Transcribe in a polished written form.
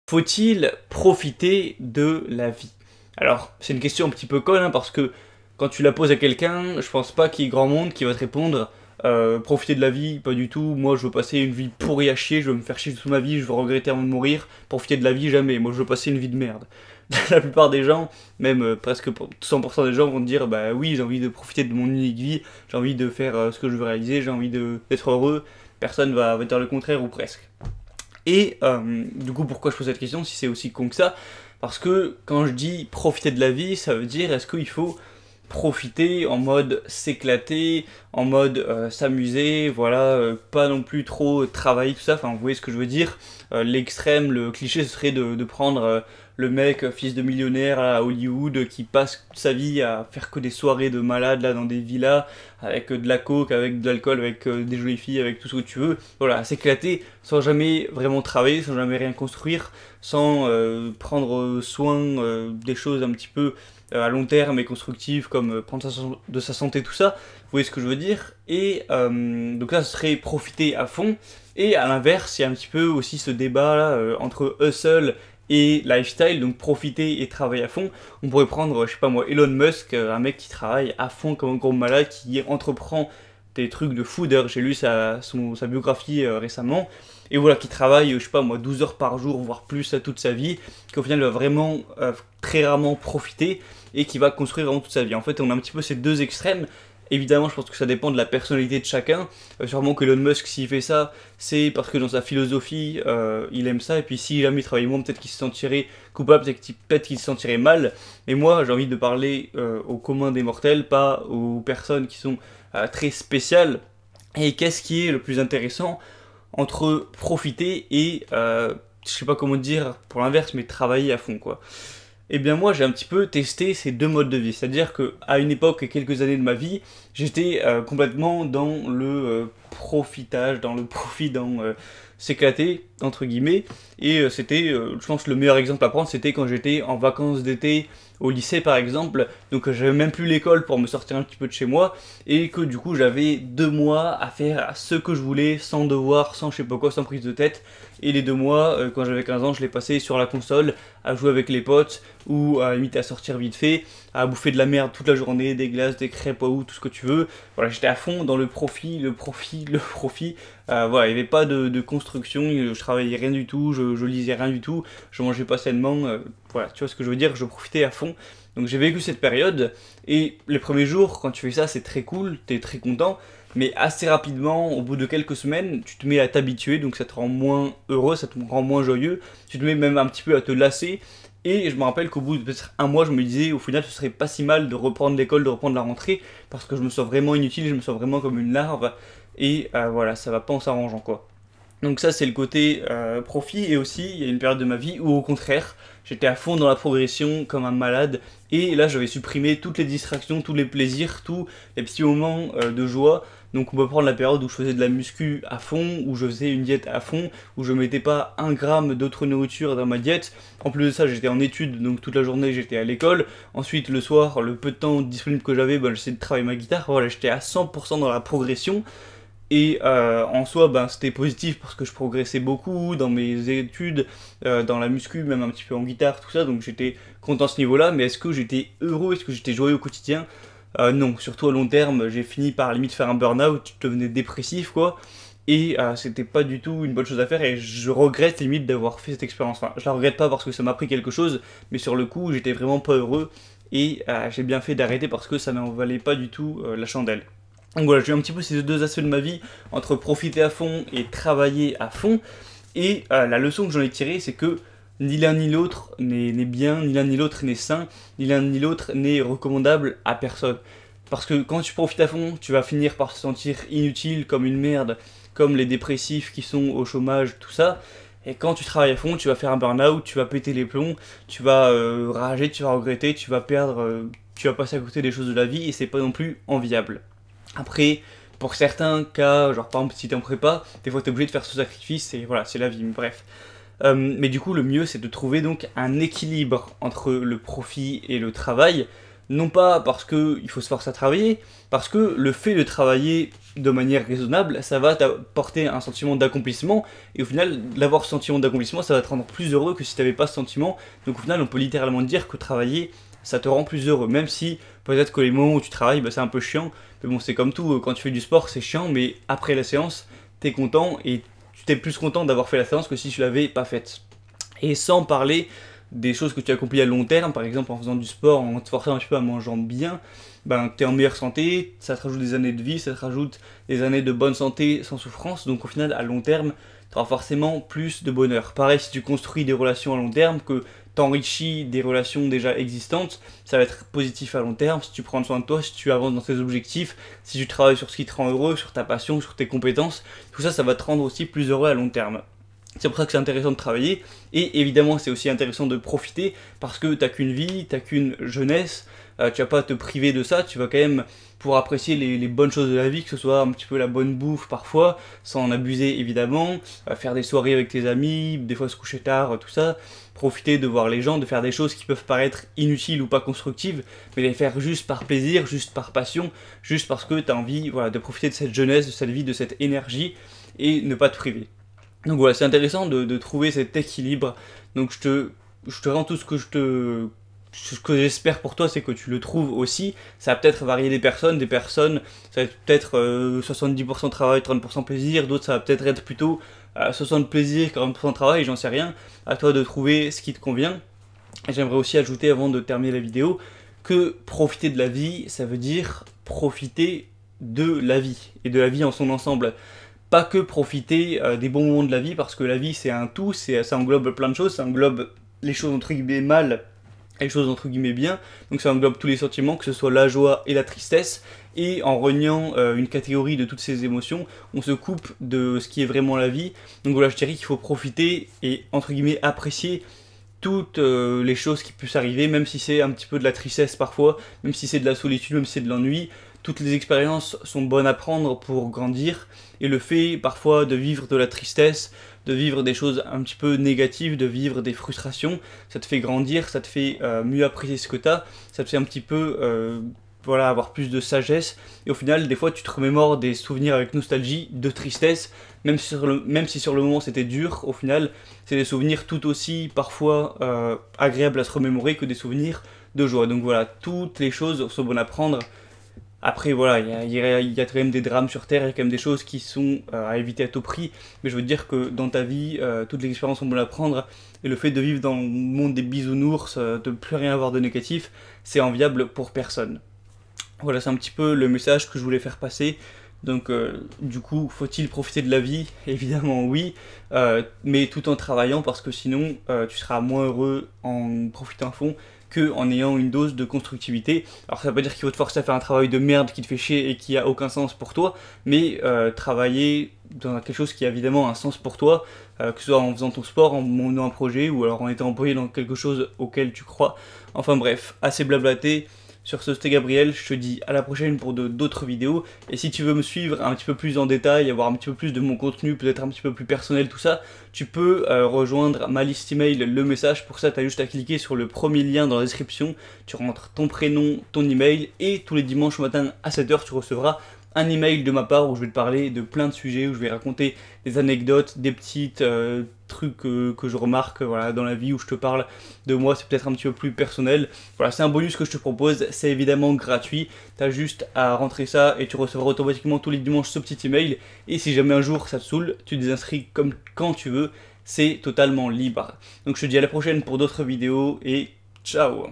Faut-il profiter de la vie? Alors, c'est une question un petit peu conne, hein, parce que quand tu la poses à quelqu'un, je pense pas qu'il y ait grand monde qui va te répondre profiter de la vie, pas du tout, moi je veux passer une vie pourrie à chier, je veux me faire chier toute ma vie, je veux regretter avant de mourir, profiter de la vie, jamais, moi je veux passer une vie de merde. La plupart des gens, même presque 100% des gens vont te dire bah oui, j'ai envie de profiter de mon unique vie, j'ai envie de faire ce que je veux réaliser, j'ai envie d'être heureux, personne va dire le contraire ou presque. Et du coup, pourquoi je pose cette question si c'est aussi con que ça? Parce que quand je dis profiter de la vie, ça veut dire est-ce qu'il faut profiter en mode s'éclater, en mode s'amuser, voilà, pas non plus trop travailler, tout ça, enfin vous voyez ce que je veux dire. L'extrême, le cliché, ce serait de prendre le mec, fils de millionnaire à Hollywood, qui passe sa vie à faire que des soirées de malades là dans des villas, avec de la coke, avec de l'alcool, avec des jolies filles, avec tout ce que tu veux, voilà, à s'éclater sans jamais vraiment travailler, sans jamais rien construire, sans prendre soin des choses un petit peu à long terme et constructives comme prendre de sa santé, tout ça, vous voyez ce que je veux dire. Et donc là ce serait profiter à fond, et à l'inverse il y a un petit peu aussi ce débat là entre hustle et lifestyle, donc profiter et travailler à fond. On pourrait prendre, je sais pas moi, Elon Musk, un mec qui travaille à fond comme un gros malade, qui entreprend des trucs de fou. D'ailleurs, j'ai lu sa biographie récemment, et voilà, qui travaille, je sais pas moi, 12 heures par jour, voire plus, toute sa vie, qui au final va vraiment très rarement profiter, et qui va construire vraiment toute sa vie. En fait, on a un petit peu ces deux extrêmes. Évidemment, je pense que ça dépend de la personnalité de chacun. Sûrement que Elon Musk, s'il fait ça, c'est parce que dans sa philosophie, il aime ça. Et puis si jamais il travaillait moins, peut-être qu'il se sentirait coupable, peut-être qu'il se sentirait mal. Mais moi, j'ai envie de parler au commun des mortels, pas aux personnes qui sont très spéciales. Et qu'est-ce qui est le plus intéressant entre profiter et, je sais pas comment dire pour l'inverse, mais travailler à fond, quoi. Eh bien moi j'ai un petit peu testé ces deux modes de vie, c'est-à-dire qu'à une époque et quelques années de ma vie, j'étais complètement dans le profitage, dans le profit, dans s'éclater, entre guillemets, et c'était, je pense le meilleur exemple à prendre, c'était quand j'étais en vacances d'été au lycée par exemple, donc j'avais même plus l'école pour me sortir un petit peu de chez moi, et que du coup j'avais 2 mois à faire ce que je voulais, sans devoir, sans je sais pas quoi, sans prise de tête, et les 2 mois, quand j'avais 15 ans, je les passais sur la console, à jouer avec les potes, ou à la limite à sortir vite fait, à bouffer de la merde toute la journée, des glaces, des crêpes, ou tout ce que tu veux. Voilà, j'étais à fond dans le profit, le profit, le profit. Voilà, il n'y avait pas de construction, je travaillais rien du tout, je lisais rien du tout, je mangeais pas sainement. Voilà, tu vois ce que je veux dire, je profitais à fond. Donc j'ai vécu cette période, et les premiers jours, quand tu fais ça, c'est très cool, t'es très content, mais assez rapidement, au bout de quelques semaines, tu te mets à t'habituer, donc ça te rend moins heureux, ça te rend moins joyeux, tu te mets même un petit peu à te lasser, et je me rappelle qu'au bout de peut-être un mois, je me disais, au final, ce serait pas si mal de reprendre l'école, de reprendre la rentrée, parce que je me sens vraiment inutile, je me sens vraiment comme une larve, et voilà, ça va pas en s'arrangeant, quoi. Donc ça c'est le côté profit, et aussi il y a une période de ma vie où au contraire j'étais à fond dans la progression comme un malade, et là j'avais supprimé toutes les distractions, tous les plaisirs, tous les petits moments de joie. Donc on peut prendre la période où je faisais de la muscu à fond, où je faisais une diète à fond, où je mettais pas un gramme d'autre nourriture dans ma diète. En plus de ça j'étais en études, donc toute la journée j'étais à l'école. Ensuite le soir, le peu de temps disponible que j'avais, j'essayais de travailler ma guitare. Voilà, j'étais à 100% dans la progression. Et en soi, c'était positif parce que je progressais beaucoup dans mes études, dans la muscu, même un petit peu en guitare, tout ça, donc j'étais content à ce niveau-là. Mais est-ce que j'étais heureux, est-ce que j'étais joyeux au quotidien? Non, surtout à long terme, j'ai fini par limite faire un burn-out, je devenais dépressif, quoi. Et c'était pas du tout une bonne chose à faire, et je regrette limite d'avoir fait cette expérience. Enfin, je la regrette pas parce que ça m'a appris quelque chose, mais sur le coup, j'étais vraiment pas heureux, et j'ai bien fait d'arrêter parce que ça n'en valait pas du tout la chandelle. Donc voilà, j'ai eu un petit peu ces deux aspects de ma vie, entre profiter à fond et travailler à fond. Et la leçon que j'en ai tirée, c'est que ni l'un ni l'autre n'est bien, ni l'un ni l'autre n'est sain, ni l'un ni l'autre n'est recommandable à personne. Parce que quand tu profites à fond, tu vas finir par te sentir inutile, comme une merde, comme les dépressifs qui sont au chômage, tout ça. Et quand tu travailles à fond, tu vas faire un burn-out, tu vas péter les plombs, tu vas rager, tu vas regretter, tu vas perdre, tu vas passer à côté des choses de la vie, et c'est pas non plus enviable. Après, pour certains cas, genre par exemple si t'es en prépa, des fois t'es obligé de faire ce sacrifice, et voilà, c'est la vie, bref. Mais du coup, le mieux c'est de trouver donc un équilibre entre le profit et le travail. non pas parce qu'il faut se forcer à travailler, parce que le fait de travailler de manière raisonnable, ça va t'apporter un sentiment d'accomplissement, et au final, l'avoir ce sentiment d'accomplissement, ça va te rendre plus heureux que si tu n'avais pas ce sentiment. Donc au final, on peut littéralement dire que travailler, ça te rend plus heureux, même si peut-être que les moments où tu travailles, bah, c'est un peu chiant, mais bon, c'est comme tout, quand tu fais du sport, c'est chiant, mais après la séance, t'es content, et tu t'es plus content d'avoir fait la séance que si tu l'avais pas faite. Et sans parler des choses que tu accomplis à long terme, par exemple en faisant du sport, en te forçant un petit peu à mangeant bien, ben, tu es en meilleure santé, ça te rajoute des années de vie, ça te rajoute des années de bonne santé sans souffrance, donc au final, à long terme, tu auras forcément plus de bonheur. Pareil, si tu construis des relations à long terme, que tu enrichis des relations déjà existantes, ça va être positif à long terme, si tu prends soin de toi, si tu avances dans tes objectifs, si tu travailles sur ce qui te rend heureux, sur ta passion, sur tes compétences, tout ça, ça va te rendre aussi plus heureux à long terme. C'est pour ça que c'est intéressant de travailler, et évidemment c'est aussi intéressant de profiter, parce que t'as qu'une vie, t'as qu'une jeunesse, tu vas pas te priver de ça, tu vas quand même pouvoir apprécier les bonnes choses de la vie, que ce soit un petit peu la bonne bouffe parfois, sans en abuser évidemment, faire des soirées avec tes amis, des fois se coucher tard, tout ça, profiter de voir les gens, de faire des choses qui peuvent paraître inutiles ou pas constructives, mais les faire juste par plaisir, juste par passion, juste parce que t'as envie, voilà, de profiter de cette jeunesse, de cette vie, de cette énergie, et ne pas te priver. Donc voilà, c'est intéressant de trouver cet équilibre. Donc je te rends tout ce que j'espère pour toi, c'est que tu le trouves aussi. Ça va peut-être varier des personnes, ça va être peut-être 70% travail, 30% plaisir, d'autres ça va peut-être être plutôt 60 plaisir, 40% travail, j'en sais rien. À toi de trouver ce qui te convient. Et j'aimerais aussi ajouter avant de terminer la vidéo que profiter de la vie, ça veut dire profiter de la vie et de la vie en son ensemble. Pas que profiter des bons moments de la vie, parce que la vie c'est un tout, ça englobe plein de choses, ça englobe les choses entre guillemets mal et les choses entre guillemets bien, donc ça englobe tous les sentiments, que ce soit la joie et la tristesse, et en reniant une catégorie de toutes ces émotions, on se coupe de ce qui est vraiment la vie. Donc voilà, je dirais qu'il faut profiter et entre guillemets apprécier toutes les choses qui puissent arriver, même si c'est un petit peu de la tristesse parfois, même si c'est de la solitude, même si c'est de l'ennui. Toutes les expériences sont bonnes à prendre pour grandir, et le fait parfois de vivre de la tristesse, de vivre des choses un petit peu négatives, de vivre des frustrations, ça te fait grandir, ça te fait mieux apprécier ce que tu as, ça te fait un petit peu voilà, avoir plus de sagesse, et au final des fois tu te remémores des souvenirs avec nostalgie, de tristesse, même si sur le moment c'était dur, au final c'est des souvenirs tout aussi parfois agréables à se remémorer que des souvenirs de joie. Donc voilà, toutes les choses sont bonnes à prendre. Après voilà, il y a quand même des drames sur Terre, il y a quand même des choses qui sont à éviter à tout prix, mais je veux dire que dans ta vie, toutes les expériences sont bonnes à prendre, et le fait de vivre dans le monde des bisounours, de plus rien avoir de négatif, c'est enviable pour personne. Voilà, c'est un petit peu le message que je voulais faire passer. Donc du coup, faut-il profiter de la vie? Évidemment oui, mais tout en travaillant, parce que sinon tu seras moins heureux en profitant à fond qu'en ayant une dose de constructivité. Alors ça veut pas dire qu'il faut te forcer à faire un travail de merde qui te fait chier et qui a aucun sens pour toi, mais travailler dans quelque chose qui a évidemment un sens pour toi, que ce soit en faisant ton sport, en menant un projet, ou alors en étant employé dans quelque chose auquel tu crois. Enfin bref, assez blablaté. Sur ce, c'était Gabriel, je te dis à la prochaine pour d'autres vidéos, et si tu veux me suivre un petit peu plus en détail, avoir un petit peu plus de mon contenu, peut-être un petit peu plus personnel, tout ça, tu peux rejoindre ma liste email, le message. Pour ça, tu as juste à cliquer sur le premier lien dans la description, tu rentres ton prénom, ton email, et tous les dimanches matin à 7h, tu recevras un email de ma part où je vais te parler de plein de sujets, où je vais raconter des anecdotes, des petites trucs que je remarque voilà, dans la vie, où je te parle de moi, c'est peut-être un petit peu plus personnel. Voilà, c'est un bonus que je te propose, c'est évidemment gratuit, tu as juste à rentrer ça et tu recevras automatiquement tous les dimanches ce petit email, et si jamais un jour ça te saoule, tu te désinscris comme quand tu veux, c'est totalement libre. Donc je te dis à la prochaine pour d'autres vidéos, et ciao!